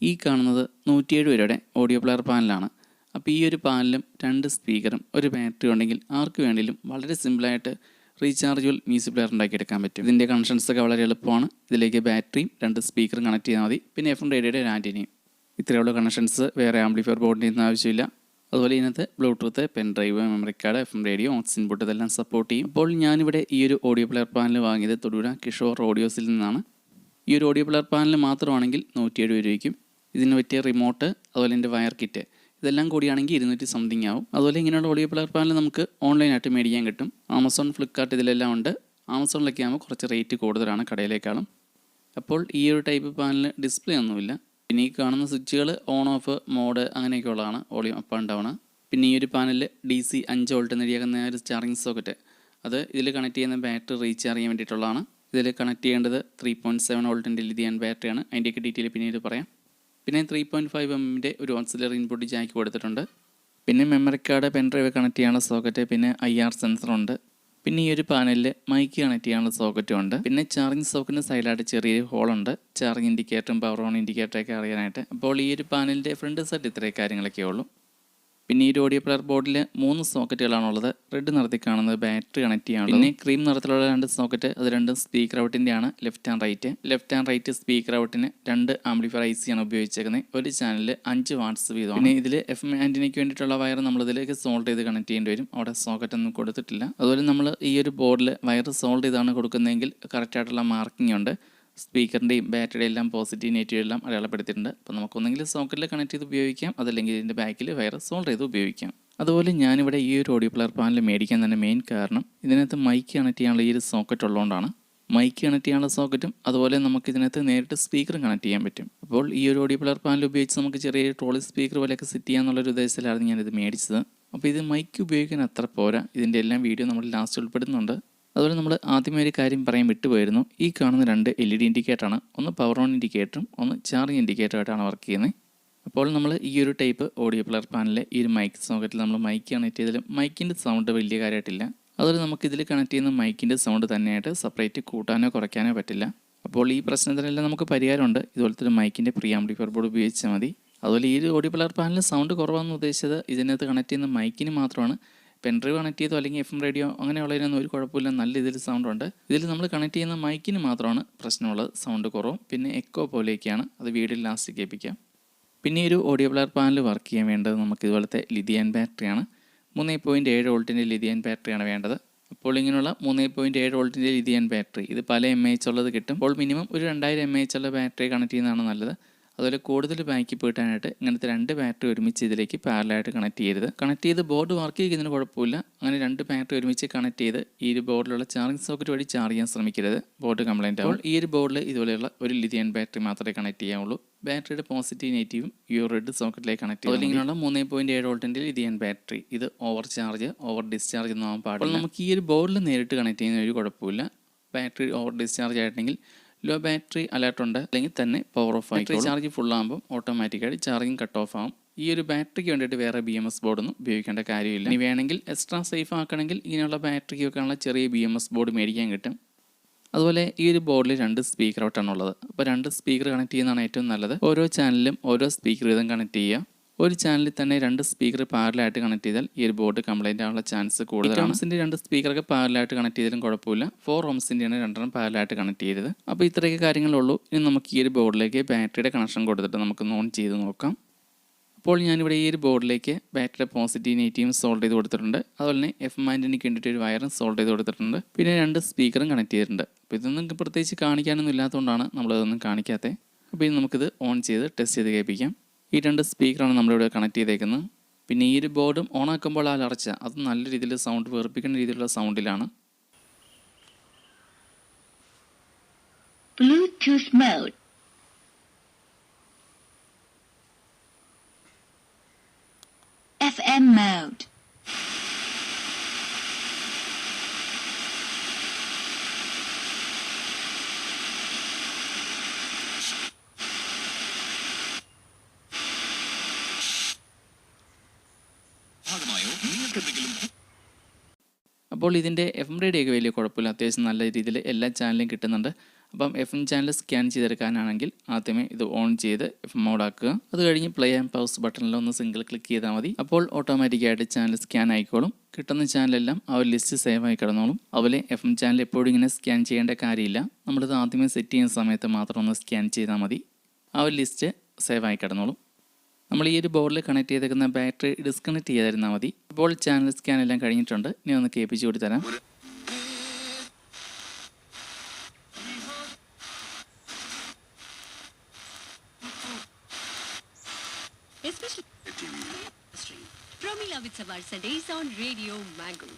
ഈ കാണുന്നത് 107 രൂപയുടെ ഓഡിയോ പ്ലെയർ പാനലാണ്. അപ്പോൾ ഈ ഒരു പാനലും 2 സ്പീക്കറും ഒരു ബാറ്ററി ഉണ്ടെങ്കിൽ ആർക്ക് വേണമെങ്കിലും വളരെ സിമ്പിളായിട്ട് റീചാർജബിൾ മ്യൂസിക് പ്ലെയർ ഉണ്ടാക്കിയെടുക്കാൻ പറ്റും. ഇതിൻ്റെ കണക്ഷൻസൊക്കെ വളരെ എളുപ്പമാണ്. ഇതിലേക്ക് ബാറ്ററിയും 2 സ്പീക്കറും കണക്ട് ചെയ്താൽ മതി. പിന്നെ FM റേഡിയോയുടെ ഒരു ആൻറ്റിനയും. ഇത്രയുള്ള കണക്ഷൻസ് വേറെ ആംപ്ലിഫയർ ബോർഡിൻ്റെ ഒന്നും ആവശ്യമില്ല. അതുപോലെ ഇതിനകത്ത് bluetooth, pen drive, memory card, FM radio, aux input ഇതെല്ലാം സപ്പോർട്ട് ചെയ്യും. അപ്പോൾ ഞാനിവിടെ ഈ ഒരു ഓഡിയോ പ്ലെയർ പാനൽ വാങ്ങിയത് തൊടുപുഴ കിഷോർ ഓഡിയോസിൽ നിന്നാണ്. ഈ ഒരു ഓഡിയോ പ്ലെയർ പാനൽ മാത്രമാണെങ്കിൽ 107 രൂപയ്ക്കും ഇതിന് പറ്റിയ റിമോട്ട്, അതുപോലെ എൻ്റെ വയർ കിറ്റ് ഇതെല്ലാം കൂടിയാണെങ്കിൽ 200 സംതിങ് ആവും. അതുപോലെ ഇങ്ങനെയുള്ള ഓഡിയോ പ്ലെയർ പാനൽ നമുക്ക് ഓൺലൈനായിട്ട് മേടിക്കാൻ കിട്ടും. ആമസോൺ, ഫ്ലിപ്കാർട്ട് ഇതിലെല്ലാം ഉണ്ട്. ആമസോണിലൊക്കെ ആകുമ്പോൾ കുറച്ച് റേറ്റ് കൂടുതലാണ് കടയിലേക്കാളും. അപ്പോൾ ഈ ഒരു ടൈപ്പ് പാനൽ ഡിസ്പ്ലേ ഒന്നുമില്ല. പിന്നെ ഈ കാണുന്ന സ്വിച്ചുകൾ ഓൺ ഓഫ് മോഡ് അങ്ങനെയൊക്കെ ഉള്ളതാണ്, വോളിയം അപ്പ് ആൻഡ് ഡൗൺ. പിന്നെ ഈ ഒരു പാനലിൽ DC 5 വോൾട്ട് നേടിയാക്കുന്ന ഒരു ചാർജിങ് സോക്കറ്റ്, അത് ഇതിൽ കണക്ട് ചെയ്യുന്ന ബാറ്ററി റീചാർജ് ചെയ്യാൻ വേണ്ടിയിട്ടുള്ളതാണ്. ഇതിൽ കണക്ട് ചെയ്യേണ്ടത് 3.7 വോൾട്ടിൻ്റെ ലിഥിയം ബാറ്ററിയാണ്. അതിൻ്റെയൊക്കെ ഡീറ്റെയിൽ പിന്നീട് പറയാം. പിന്നെ 3.5 mm ഒരു ഓക്സിലറി ഇൻപുട്ട് ജാക്ക് കൊടുത്തിട്ടുണ്ട്. പിന്നെ memory card, pen drive connect ചെയ്യാനുള്ള സോക്കറ്റ്, പിന്നെ IR സെൻസറുണ്ട്. പിന്നെ ഈ ഒരു പാനലിൽ മൈക്ക് കണക്ട് ചെയ്യാനുള്ള സോക്കറ്റും ഉണ്ട്. പിന്നെ ചാർജിങ് സോക്കറ്റിന് സൈഡിലായിട്ട് ചെറിയൊരു ഹോളുണ്ട്, ചാർജിങ് ഇൻഡിക്കേറ്ററും പവർ ഓൺ ഇൻഡിക്കേറ്ററൊക്കെ അറിയാനായിട്ട്. അപ്പോൾ ഈ ഒരു പാനലിൻ്റെ ഫ്രണ്ട് സൈഡ് ഇത്രയും കാര്യങ്ങളൊക്കെ ഉള്ളൂ. പിന്നെ ഈ ഒരു ഓഡിയോ പ്ലെയർ ബോർഡിൽ 3 സോക്കറ്റുകളാണുള്ളത്. റെഡ് നിറത്തിൽ കാണുന്നത് ബാറ്ററി കണക്ട് ചെയ്യാൻ. പിന്നെ ക്രീം നിറത്തിലുള്ള 2 സോക്കറ്റ്, അത് രണ്ടും സ്പീക്കർ ഔട്ടിൻ്റെയാണ്, ലെഫ്റ്റ് ആൻഡ് റൈറ്റ് സ്പീക്കർ ഔട്ടിന് 2 ആംപ്ലിഫയർ IC ആണ് ഉപയോഗിച്ചേക്കുന്നത്. ഒരു ചാനലിൽ 5 വാട്ട്സ് വീതമാണ്. പിന്നെ ഇതിൽ FM ആൻറ്റിനയ്ക്ക് വേണ്ടിയിട്ടുള്ള വയർ നമ്മൾ ഇതിലേക്ക് സോൾഡ് ചെയ്ത് കണക്ട് ചെയ്യേണ്ടി വരും. അവിടെ സോക്കറ്റ് ഒന്നും കൊടുത്തിട്ടില്ല. അതുപോലെ നമ്മൾ ഈ ഒരു ബോർഡിൽ വയർ സോൾഡ് ചെയ്താണ് കൊടുക്കുന്നതെങ്കിൽ കറക്റ്റായിട്ടുള്ള മാർക്കിംഗ് ഉണ്ട്. സ്പീക്കറിൻ്റെയും ബാറ്ററിയുടെ എല്ലാം പോസിറ്റീവ് നെഗറ്റീവ് എല്ലാം അടയാളപ്പെടുത്തിയിട്ടുണ്ട്. അപ്പോൾ നമുക്കൊന്നെങ്കിൽ സോക്കറ്റിൽ കണക്ട് ചെയ്ത് ഉപയോഗിക്കാം, അതല്ലെങ്കിൽ ഇതിൻ്റെ ബാക്കിൽ വയർ സോൾഡ് ചെയ്ത് ഉപയോഗിക്കാം. അതുപോലെ ഞാനിവിടെ ഈ ഒരു ഓഡിയോ പ്ലെയർ പാനൽ മേടിക്കാൻ തന്നെ മെയിൻ കാരണം ഇതിനകത്ത് മൈക്ക് കണക്ട് ചെയ്യാനുള്ള ഈ ഒരു സോക്കറ്റ് ഉള്ളതുകൊണ്ടാണ്. മൈക്ക് കണക്ട് ചെയ്യാനുള്ള സോക്കറ്റും അതുപോലെ നമുക്ക് ഇതിനകത്ത് നേരിട്ട് സ്പീക്കറും കണക്ട് ചെയ്യാൻ പറ്റും. അപ്പോൾ ഈ ഒരു ഓഡിയോ പ്ലെയർ പാനൽ ഉപയോഗിച്ച് നമുക്ക് ചെറിയ ട്രോളി സ്പീക്കർ പോലെയൊക്കെ സെറ്റ് ചെയ്യാന്നുള്ളൊരു ഉദ്ദേശത്തിലായിരുന്നു ഞാനിത് മേടിച്ചത്. അപ്പോൾ ഇത് മൈക്ക് ഉപയോഗിക്കാൻ അത്ര പോരാ. ഇതിൻ്റെ എല്ലാം വീഡിയോ നമ്മൾ ലാസ്റ്റ് ഉൾപ്പെടുന്നുണ്ട്. അതുപോലെ നമ്മൾ ആദ്യമേ ഒരു കാര്യം പറയാൻ വിട്ടുപോയിരുന്നു. ഈ കാണുന്ന 2 LED ഇൻഡിക്കേറ്ററാണ്. ഒന്ന് പവർ ഓൺ ഇൻഡിക്കേറ്ററും ഒന്ന് ചാർജിങ് ഇൻഡിക്കേറ്ററായിട്ടാണ് വർക്ക് ചെയ്യുന്നത്. അപ്പോൾ നമ്മൾ ഈ ഒരു ടൈപ്പ് ഓഡിയോ പ്ലെയർ പാനലിൽ ഈ ഒരു മൈക്ക് സോക്കറ്റിൽ നമ്മൾ മൈക്ക് കണക്ട് ചെയ്താലും മൈക്കിൻ്റെ സൗണ്ട് വലിയ കാര്യമായിട്ടില്ല. അതുപോലെ നമുക്കിതിൽ കണക്ട് ചെയ്യുന്ന മൈക്കിൻ്റെ സൗണ്ട് തന്നെയായിട്ട് സെപ്പറേറ്റ് കൂട്ടാനോ കുറയ്ക്കാനോ പറ്റില്ല. അപ്പോൾ ഈ പ്രശ്നത്തിനെല്ലാം നമുക്ക് പരിഹാരമുണ്ട്. ഇതുപോലത്തെ ഒരു മൈക്കിൻ്റെ പ്രീ ആംപ്ലിഫയർ ബോർഡ് ഉപയോഗിച്ചാൽ മതി. അതുപോലെ ഈ ഒരു ഓഡിയോ പ്ലെയർ പാനലിൽ സൗണ്ട് കുറവാണെന്ന് ഉദ്ദേശിച്ചത് ഇതിനകത്ത് കണക്ട് ചെയ്യുന്ന മൈക്കിന് മാത്രമാണ്. പെൻ ഡ്രൈവ് കണക്ട് ചെയ്തോ അല്ലെങ്കിൽ FM റേഡിയോ അങ്ങനെയുള്ളതിനൊന്നും ഒരു കുഴപ്പമില്ല, നല്ല ഇതിൽ സൗണ്ട് ഉണ്ട്. ഇതിൽ നമ്മൾ കണക്ട് ചെയ്യുന്ന മൈക്കിന് മാത്രമാണ് പ്രശ്നമുള്ളത്, സൗണ്ട് കുറവും പിന്നെ എക്കോ പോലെയൊക്കെയാണ്. അത് വീഡിയോ ലാസ്റ്റ് കേൾപ്പിക്കാം. പിന്നെ ഒരു ഓഡിയോ പ്ലെയർ പാനൽ വർക്ക് ചെയ്യാൻ വേണ്ടത് നമുക്ക് ഇതുപോലത്തെ ലിഥിയം ബാറ്ററിയാണ്. 3.7 വോൾട്ടിൻ്റെ ലിഥിയം ബാറ്ററിയാണ് വേണ്ടത്. അപ്പോൾ ഇങ്ങനെയുള്ള 3.7 വോൾട്ടിൻ്റെ ലിഥിയം ബാറ്ററി ഇത് പല mAh ഉള്ളത് കിട്ടും. അപ്പോൾ മിനിമം ഒരു 2000 mAh ഉള്ള ബാറ്ററി കണക്ട് ചെയ്യുന്നതാണ് നല്ലത്. അതുപോലെ കൂടുതൽ ബാക്കപ്പ് കിട്ടാനായിട്ട് ഇങ്ങനത്തെ 2 ബാറ്ററി ഒരുമിച്ച് ഇതിലേക്ക് പാരലായിട്ട് കണക്ട് ചെയ്യരുത്. കണക്ട് ചെയ്ത് ബോർഡ് വർക്ക് ചെയ്യുന്നതിന് കുഴപ്പമില്ല. അങ്ങനെ 2 ബാറ്ററി ഒരുമിച്ച് കണക്ട് ചെയ്ത് ഈ ഒരു ബോർഡിലുള്ള ചാർജിങ് സോക്കറ്റ് വഴി ചാർജ് ചെയ്യാൻ ശ്രമിക്കരുത്, ബോർഡ് കംപ്ലൈൻറ്റ് ആവും. ഈ ഒരു ബോർഡിൽ ഇതുപോലെയുള്ള ഒരു ലിഥിയം ബാറ്ററി മാത്രമേ കണക്ട് ചെയ്യാവുള്ളൂ. ബാറ്ററിയുടെ പോസിറ്റീവ് നെഗറ്റീവും ഈ റെഡ് സോക്കറ്റിലേക്ക് കണക്ട് ചെയ്യും. അതുപോലെ ഇങ്ങനെയുള്ള 3.7 വോൾട്ടിൻ്റെ ലിഥിയം ബാറ്ററി ഇത് ഓവർ ചാർജ്, ഓവർ ഡിസ്ചാർജ് ഒന്നും ആവാൻ പാടില്ല. അപ്പോൾ നമുക്ക് ഈ ഒരു ബോർഡിൽ നേരിട്ട് കണക്ട് ചെയ്യുന്ന ഒരു കുഴപ്പമില്ല. ബാറ്ററി ഓവർ ഡിസ്ചാർജ് ആയിട്ടുണ്ടെങ്കിൽ ലോ ബാറ്ററി അലേർട്ട് ഉണ്ട്, അല്ലെങ്കിൽ തന്നെ പവർ ഓഫ് ആയി ചാർജ് ഫുൾ ആകുമ്പോൾ ഓട്ടോമാറ്റിക്കായിട്ട് ചാർജിങ് കട്ട് ഓഫ് ആകും. ഈ ഒരു ബാറ്ററിക്ക് വേണ്ടിയിട്ട് വേറെ BMS ബോർഡൊന്നും ഉപയോഗിക്കേണ്ട കാര്യമില്ല. ഇനി വേണമെങ്കിൽ എക്സ്ട്രാ സേഫ് ആക്കണമെങ്കിൽ ഇങ്ങനെയുള്ള ബാറ്ററിക്ക് വെക്കാനുള്ള ചെറിയ BMS ബോർഡ് മേടിക്കാൻ കിട്ടും. അതുപോലെ ഈ ഒരു ബോർഡിൽ 2 സ്പീക്കർ ഔട്ടാണ് ഉള്ളത്. അപ്പോൾ 2 സ്പീക്കർ കണക്ട് ചെയ്യുന്നതാണ് ഏറ്റവും നല്ലത്. ഓരോ ചാനലിലും ഓരോ സ്പീക്കർ വീതം കണക്ട് ചെയ്യുക. ഒരു ചാനലിൽ തന്നെ 2 സ്പീക്കർ പാരലായിട്ട് കണക്ട് ചെയ്താൽ ഈ ഒരു ബോർഡ് കംപ്ലൈൻറ്റ് ആവാനുള്ള ചാൻസ് കൂടുതലാണ്. 8 ohmസിൻ്റെ 2 സ്പീക്കറൊക്കെ പാരലായിട്ട് കണക്ട് ചെയ്താലും കുഴപ്പമില്ല. 4 ohmസിൻ്റെയാണ് 2 പാരലായിട്ട് കണക്ട് ചെയ്തത്. അപ്പോൾ ഇത്രയൊക്കെ കാര്യങ്ങളുള്ളൂ. ഇനി നമുക്ക് ഈ ഒരു ബോർഡിലേക്ക് ബാറ്ററിയുടെ കണക്ഷൻ കൊടുത്തിട്ട് നമുക്ക് ഓൺ ചെയ്ത് നോക്കാം. അപ്പോൾ ഞാനിവിടെ ഈ ഒരു ബോർഡിലേക്ക് ബാറ്ററിയുടെ പോസിറ്റീവ് നെഗറ്റീവും സോൾവ് ചെയ്ത് കൊടുത്തിട്ടുണ്ട്. അതുപോലെ തന്നെ FM ആൻറ്റിനയ്ക്ക് വേണ്ടിയിട്ട് ഒരു വയറും സോൾവ് ചെയ്ത് കൊടുത്തിട്ടുണ്ട്. പിന്നെ 2 സ്പീക്കറും കണക്ട് ചെയ്തിട്ടുണ്ട്. അപ്പോൾ ഇതൊന്നും പ്രത്യേകിച്ച് കാണിക്കാനൊന്നും ഇല്ലാത്തതുകൊണ്ടാണ് നമ്മളിതൊന്നും കാണിക്കാത്തത്. അപ്പോൾ ഇനി നമുക്കിത് ഓൺ ചെയ്ത് ടെസ്റ്റ് ചെയ്ത് കേൾപ്പിക്കാം. ഈ 2 സ്പീക്കറാണ് നമ്മളിവിടെ കണക്ട് ചെയ്തേക്കുന്നത്. പിന്നെ ഈ ഒരു ബോർഡും ഓൺ ആക്കുമ്പോൾ ആ അലർച്ച അത് നല്ല രീതിയിൽ സൗണ്ട് വേർപ്പിക്കുന്ന രീതിയിലുള്ള സൗണ്ടിലാണ്. Bluetooth mode. FM mode. അപ്പോൾ ഇതിൻ്റെ FM റേഡിയോ ഒക്കെ വലിയ കുഴപ്പമില്ല, അത്യാവശ്യം നല്ല രീതിയിൽ എല്ലാ ചാനലും കിട്ടുന്നുണ്ട്. അപ്പം FM ചാനൽ സ്കാൻ ചെയ്തെടുക്കാനാണെങ്കിൽ ആദ്യമേ ഇത് ഓൺ ചെയ്ത് FM മോഡ് ആക്കുക. അത് കഴിഞ്ഞ് പ്ലേ ആൻഡ് പൗസ് ബട്ടണിൽ ഒന്ന് സിംഗിൾ ക്ലിക്ക് ചെയ്താൽ മതി. അപ്പോൾ ഓട്ടോമാറ്റിക്കായിട്ട് ചാനൽ സ്കാൻ ആയിക്കോളും. കിട്ടുന്ന ചാനലെല്ലാം ആ ഒരു ലിസ്റ്റ് സേവ് ആയി കിടന്നോളും. അതുപോലെ FM ചാനൽ എപ്പോഴും ഇങ്ങനെ സ്കാൻ ചെയ്യേണ്ട കാര്യമില്ല. നമ്മളിത് ആദ്യമേ സെറ്റ് ചെയ്യുന്ന സമയത്ത് മാത്രം ഒന്ന് സ്കാൻ ചെയ്താൽ മതി. ആ ഒരു ലിസ്റ്റ് സേവ് ആയി കിടന്നോളും. നമ്മൾ ഈ ഒരു ബോർഡിൽ കണക്ട് ചെയ്തേക്കുന്ന ബാറ്ററി ഡിസ്കണക്ട് ചെയ്തിരുന്നാൽ മതി. ഇപ്പോൾ ചാനൽ സ്കാൻ എല്ലാം കഴിഞ്ഞിട്ടുണ്ട്. ഇനി ഒന്ന് കേൾപ്പിച്ച് കൊടുത്തരാം. Promila with Savar Sundays on Radio Mango.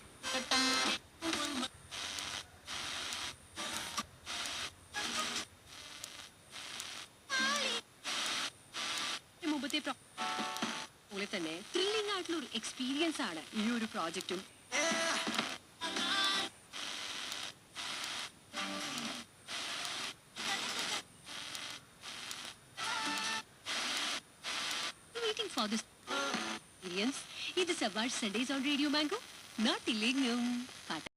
മുമ്പത്തെ പോലെ തന്നെ ത്രില്ലിംഗ് ആയിട്ടുള്ള ഒരു എക്സ്പീരിയൻസ് ആണ് ഈ ഒരു പ്രോജക്റ്റും. Waiting for this experience. ഇത് Savar Sundays on Radio Mango. നാട്ടിലെങ്ങും പാട്ട്.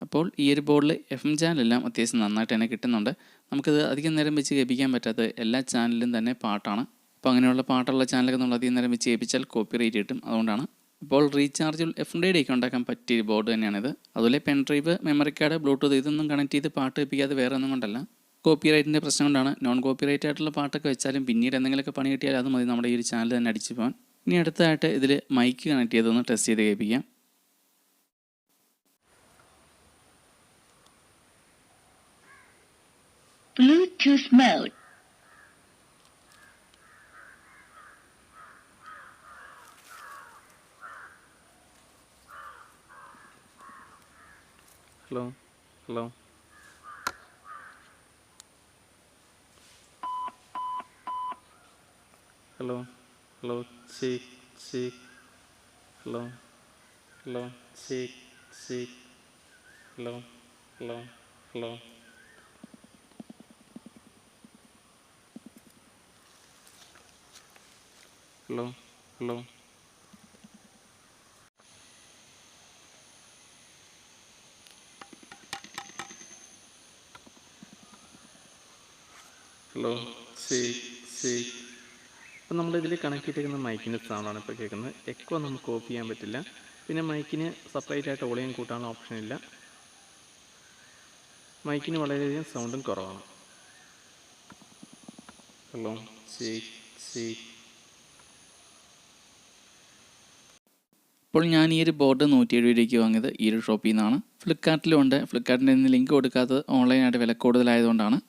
അപ്പോൾ ഈ ഒരു ബോർഡിൽ FM ചാനലെല്ലാം അത്യാവശ്യം നന്നായിട്ട് തന്നെ കിട്ടുന്നുണ്ട്. നമുക്കത് അധികം നേരം വെച്ച് കേൾപ്പിക്കാൻ പറ്റാത്ത എല്ലാ ചാനലിലും തന്നെ പാട്ടാണ്. അപ്പോൾ അങ്ങനെയുള്ള പാട്ടുള്ള ചാനലൊക്കെ നമ്മൾ അധികം നേരം വെച്ച് കേൾപ്പിച്ചാൽ കോപ്പിറൈറ്റ് കിട്ടും. അതുകൊണ്ടാണ്. ഇപ്പോൾ റീചാർജബിൾ FM ഒക്കെ ഉണ്ടാക്കാൻ പറ്റിയ ബോർഡ് തന്നെയാണിത്. അതുപോലെ pen drive, memory card, Bluetooth ഇതൊന്നും കണക്ട് ചെയ്ത് പാട്ട് കേൾപ്പിക്കാതെ വേറെ ഒന്നും കൊണ്ടല്ല. കോപ്പിറൈറ്റിൻ്റെ പ്രശ്നം കൊണ്ടാണ്. നോൺ കോപ്പിറൈറ്റ് ആയിട്ടുള്ള പാട്ടൊക്കെ വെച്ചാലും പിന്നീട് എന്തെങ്കിലുമൊക്കെ പണി കിട്ടിയാൽ അത് മതി നമ്മുടെ ഈ ഒരു ചാനൽ തന്നെ അടിച്ചു പോകാൻ. ഇനി അടുത്തതായിട്ട് ഇതിൽ മൈക്ക് കണക്ട് ചെയ്തൊന്ന് ടെസ്റ്റ് ചെയ്ത് കേൾപ്പിക്കാം. Bluetooth mode. Hello hello hello hello check check hello hello check check hello hello hello hello hello hello check. അപ്പോൾ നമ്മളിതിൽ കണക്ട് ചെയ്തിരിക്കുന്ന മൈക്കിൻ്റെ സൗണ്ടാണ് ഇപ്പോൾ കേൾക്കുന്നത്. എക്കോ നമുക്ക് ഓഫ് ചെയ്യാൻ പറ്റില്ല. പിന്നെ മൈക്കിന് സെപ്പറേറ്റ് ആയിട്ട് വോളിയം കൂട്ടാനുള്ള ഓപ്ഷൻ ഇല്ല. മൈക്കിന് വളരെയധികം സൗണ്ടും കുറവാണ്. Hello check. ഇപ്പോൾ ഞാൻ ഈ ഒരു ബോർഡ് 107 രൂപയ്ക്ക് വാങ്ങിയത് ഈ ഒരു ഷോപ്പിൽ നിന്നാണ്. ഫ്ലിപ്കാർട്ടിലുണ്ട്. ഫ്ലിപ്കാർട്ടിൻ്റെ നിന്ന് ലിങ്ക് കൊടുക്കാത്തത് ഓൺലൈനായിട്ട് വില കൂടുതലായതുകൊണ്ടാണ്.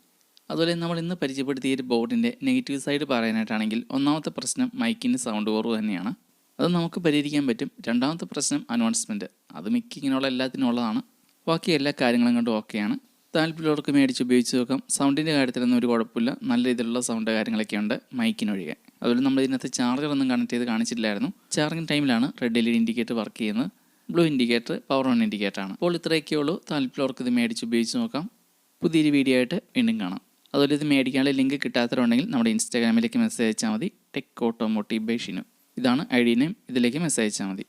അതുപോലെ നമ്മൾ ഇന്ന് പരിചയപ്പെടുത്തിയ ഒരു ബോർഡിൻ്റെ നെഗറ്റീവ് സൈഡ് പറയാനായിട്ടാണെങ്കിൽ ഒന്നാമത്തെ പ്രശ്നം മൈക്കിൻ്റെ സൗണ്ട് കുറവ് തന്നെയാണ്. അത് നമുക്ക് പരിഹരിക്കാൻ പറ്റും. രണ്ടാമത്തെ പ്രശ്നം അനൗൺസ്മെൻറ്റ്. അത് മിക്കിങ്ങിനുള്ള എല്ലാത്തിനും ഉള്ളതാണ്. ബാക്കി എല്ലാ കാര്യങ്ങളും കൊണ്ടും ഓക്കെയാണ്. താല്പര്യമുള്ളവർക്ക് മേടിച്ച് ഉപയോഗിച്ച് നോക്കാം. സൗണ്ടിൻ്റെ കാര്യത്തിലൊന്നും ഒരു കുഴപ്പമില്ല. നല്ല രീതിയിലുള്ള സൗണ്ട് കാര്യങ്ങളൊക്കെ ഉണ്ട് മൈക്കിനൊഴികെ. അതുപോലെ നമ്മൾ ഇതിനകത്ത് ചാർജറൊന്നും കണക്ട് ചെയ്ത് കാണിച്ചിട്ടില്ലായിരുന്നു. ചാർജിങ് ടൈമിലാണ് റെഡ് LED ഇൻഡിക്കേറ്റർ വർക്ക് ചെയ്യുന്നത്. ബ്ലൂ ഇൻഡിക്കേറ്റർ പവർ ഓൺ ഇൻഡിക്കേറ്ററാണ്. അപ്പോൾ ഇത്രയൊക്കെ ഉള്ളൂ. താല്പര്യമുള്ളവർക്ക് ഇത് മേടിച്ച് ഉപയോഗിച്ച് നോക്കാം. പുതിയൊരു വീഡിയോ ആയിട്ട് വീണ്ടും കാണാം. അതുപോലെ ഇത് മേടിക്കാനുള്ള ലിങ്ക് കിട്ടാത്തവരുണ്ടെങ്കിൽ നമ്മുടെ ഇൻസ്റ്റാഗ്രാമിലേക്ക് മെസ്സേജ് അയച്ചാൽ മതി. Tech automotive by Shinu. ഇതാണ് ID നെയിം. ഇതിലേക്ക് മെസ്സേജ് അയച്ചാൽ മതി.